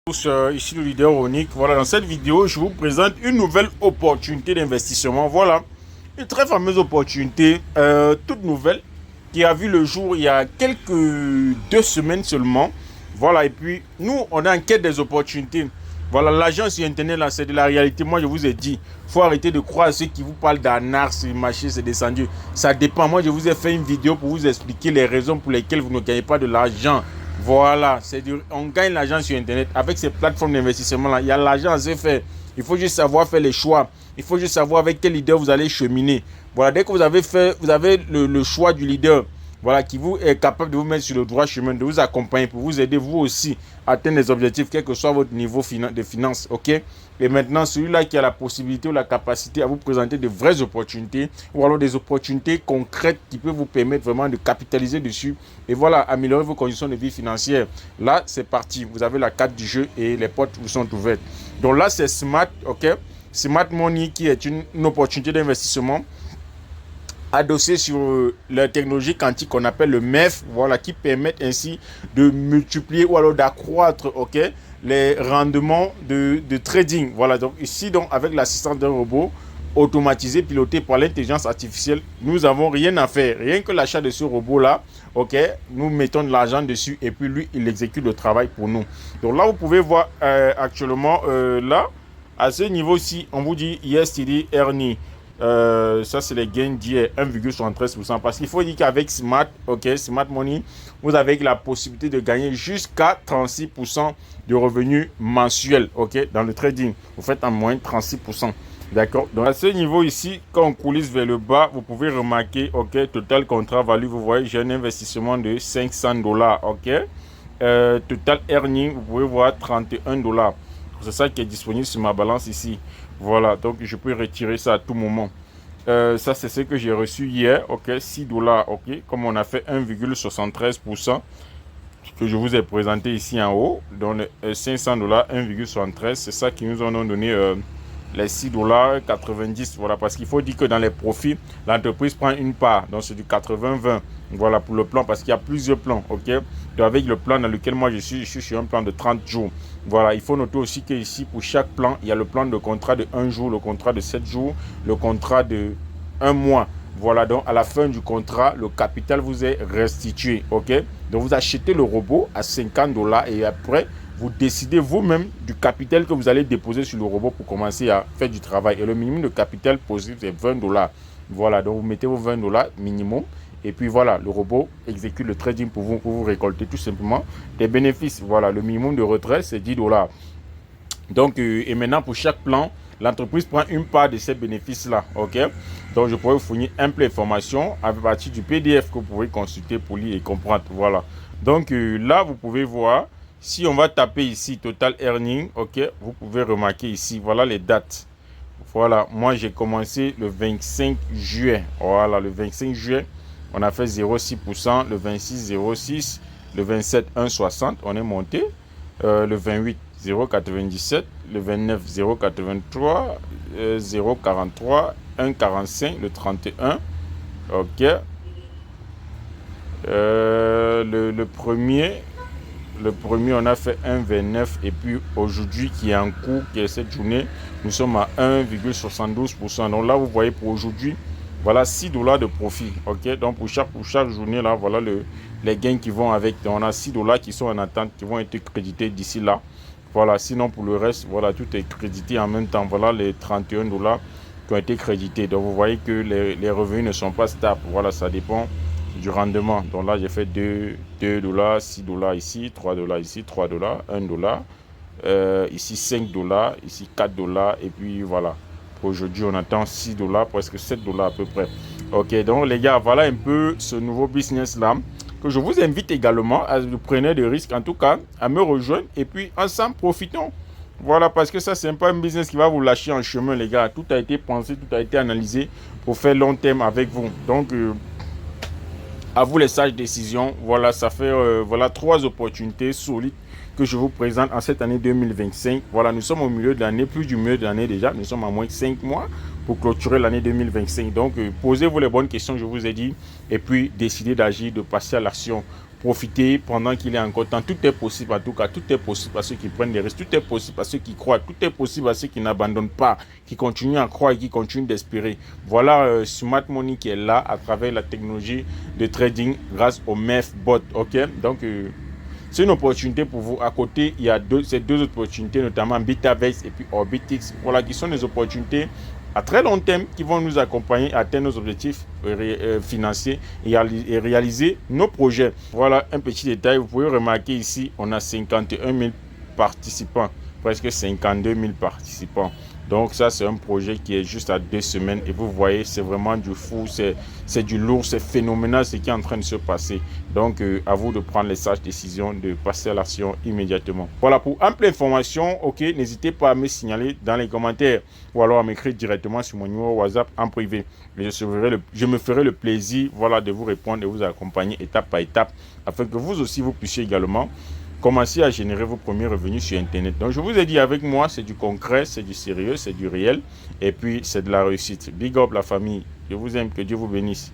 Tous, ici le leader Onic. Voilà, dans cette vidéo, je vous présente une nouvelle opportunité d'investissement. Voilà, une très fameuse opportunité, toute nouvelle, qui a vu le jour il y a quelques 2 semaines seulement. Voilà, et puis nous, on est en quête des opportunités. Voilà, l'agence sur Internet, là, c'est de la réalité. Moi, je vous ai dit, il faut arrêter de croire à ceux qui vous parlent d'arnaque, c'est marché, c'est descendu. Ça dépend. Moi, je vous ai fait une vidéo pour vous expliquer les raisons pour lesquelles vous ne gagnez pas de l'argent. Voilà, on gagne l'argent sur Internet. Avec ces plateformes d'investissement-là, il y a l'argent à se faire. Il faut juste savoir faire les choix. Il faut juste savoir avec quel leader vous allez cheminer. Voilà, dès que vous avez le choix du leader, voilà, qui vous est capable de vous mettre sur le droit chemin, de vous accompagner pour vous aider vous aussi à atteindre les objectifs, quel que soit votre niveau de finance, ok? Et maintenant, celui-là qui a la possibilité ou la capacité à vous présenter de vraies opportunités, ou alors des opportunités concrètes qui peuvent vous permettre vraiment de capitaliser dessus et voilà, améliorer vos conditions de vie financière. Là, c'est parti. Vous avez la carte du jeu et les portes vous sont ouvertes. Donc là, c'est Smart, ok? Smart Money qui est une opportunité d'investissement adossé sur la technologie quantique qu'on appelle le MEF, voilà, qui permettent ainsi de multiplier ou alors d'accroître, ok, les rendements de trading. Voilà, donc ici, donc, avec l'assistance d'un robot automatisé, piloté par l'intelligence artificielle, nous n'avons rien à faire. Rien que l'achat de ce robot-là, ok, nous mettons de l'argent dessus et puis lui, il exécute le travail pour nous. Donc là, vous pouvez voir actuellement, là, à ce niveau-ci, on vous dit yesterday earning. Ça c'est les gains d'hier, 1,73%, parce qu'il faut dire qu'avec Smart, ok, Smart Money, vous avez la possibilité de gagner jusqu'à 36% de revenus mensuels, ok, dans le trading. Vous faites en moyenne 36%, d'accord. Donc à ce niveau ici, quand on coulisse vers le bas, vous pouvez remarquer, ok, total contrat value, vous voyez, j'ai un investissement de $500, ok. Total earning, vous pouvez voir $31. C'est ça qui est disponible sur ma balance ici. Voilà, donc je peux retirer ça à tout moment. Ça, c'est ce que j'ai reçu hier. Ok, $6. Ok, comme on a fait 1,73%, que je vous ai présenté ici en haut. Donc, $500, 1,73. C'est ça qui nous ont donné les $6,90. Voilà, parce qu'il faut dire que dans les profits, l'entreprise prend une part. Donc, c'est du 80-20. Voilà pour le plan, parce qu'il y a plusieurs plans. Ok, donc, avec le plan dans lequel moi je suis sur un plan de 30 jours. Voilà, il faut noter aussi qu'ici, pour chaque plan, il y a le plan de contrat de 1 jour, le contrat de 7 jours, le contrat de 1 mois. Voilà, donc à la fin du contrat, le capital vous est restitué. Ok, donc vous achetez le robot à $50 et après, vous décidez vous-même du capital que vous allez déposer sur le robot pour commencer à faire du travail. Et le minimum de capital possible, c'est $20. Voilà, donc vous mettez vos $20 minimum. Et puis voilà, le robot exécute le trading pour vous récolter tout simplement des bénéfices. Voilà, le minimum de retrait, c'est $10. Donc, et maintenant, pour chaque plan, l'entreprise prend une part de ces bénéfices-là. Ok, donc, je pourrais vous fournir un peu d'informations à partir du PDF que vous pouvez consulter pour lire et comprendre. Voilà. Donc, là, vous pouvez voir, si on va taper ici Total Earning, ok, vous pouvez remarquer ici, voilà les dates. Voilà, moi, j'ai commencé le 25 juin. Voilà, le 25 juin. On a fait 0,6%, le 26, 0,6, le 27, 1,60, on est monté. Le 28, 0,97, le 29, 0,83, 0,43, 1,45, le 31. Ok. Le premier, on a fait 1,29 et puis aujourd'hui qui est en cours, qui est cette journée, nous sommes à 1,72%. Donc là, vous voyez pour aujourd'hui, voilà $6 de profit. Ok, donc pour chaque journée là, voilà les gains qui vont avec. Donc on a $6 qui sont en attente, qui vont être crédités d'ici là. Voilà, sinon pour le reste, voilà, tout est crédité en même temps. Voilà les $31 qui ont été crédités. Donc vous voyez que les revenus ne sont pas stables. Voilà, ça dépend du rendement. Donc là, j'ai fait $2, $6 ici, $3 ici, $3, $1, ici $5, ici $4 et puis voilà. Aujourd'hui, on attend $6, presque $7 à peu près. Ok, donc les gars, voilà un peu ce nouveau business-là que je vous invite également à prendre des risques, en tout cas, à me rejoindre et puis ensemble, profitons. Voilà, parce que ça, c'est pas un business qui va vous lâcher en chemin, les gars. Tout a été pensé, tout a été analysé pour faire long terme avec vous. Donc, à vous les sages décisions. Voilà, ça fait voilà 3 opportunités solides que je vous présente en cette année 2025. Voilà, nous sommes au milieu de l'année, plus du milieu de l'année déjà. Nous sommes à moins de 5 mois pour clôturer l'année 2025. Donc, posez-vous les bonnes questions, je vous ai dit, et puis décidez d'agir, de passer à l'action profiter pendant qu'il est encore temps. Tout est possible en tout cas, tout est possible à ceux qui prennent des risques, tout est possible à ceux qui croient, tout est possible à ceux qui n'abandonnent pas, qui continuent à croire et qui continuent d'espérer. Voilà Smart Money qui est là à travers la technologie de trading grâce au MEF-bot. Ok, donc c'est une opportunité pour vous. À côté, il y a ces deux autres opportunités, notamment Bitabase et puis Orbitix. Voilà, qui sont des opportunités à très long terme qui vont nous accompagner à atteindre nos objectifs financiers et réaliser nos projets. Voilà un petit détail. Vous pouvez remarquer ici, on a 51 000 participants, presque 52 000 participants. Donc ça, c'est un projet qui est juste à 2 semaines et vous voyez, c'est vraiment du fou, c'est du lourd, c'est phénoménal ce qui est en train de se passer. Donc à vous de prendre les sages décisions, de passer à l'action immédiatement. Voilà, pour ample information, ok, n'hésitez pas à me signaler dans les commentaires ou alors à m'écrire directement sur mon numéro WhatsApp en privé. Et je me ferai le plaisir, voilà, de vous répondre et vous accompagner étape par étape afin que vous aussi vous puissiez également commencez à générer vos premiers revenus sur Internet. Donc, je vous ai dit, avec moi, c'est du concret, c'est du sérieux, c'est du réel. Et puis, c'est de la réussite. Big up la famille. Je vous aime. Que Dieu vous bénisse.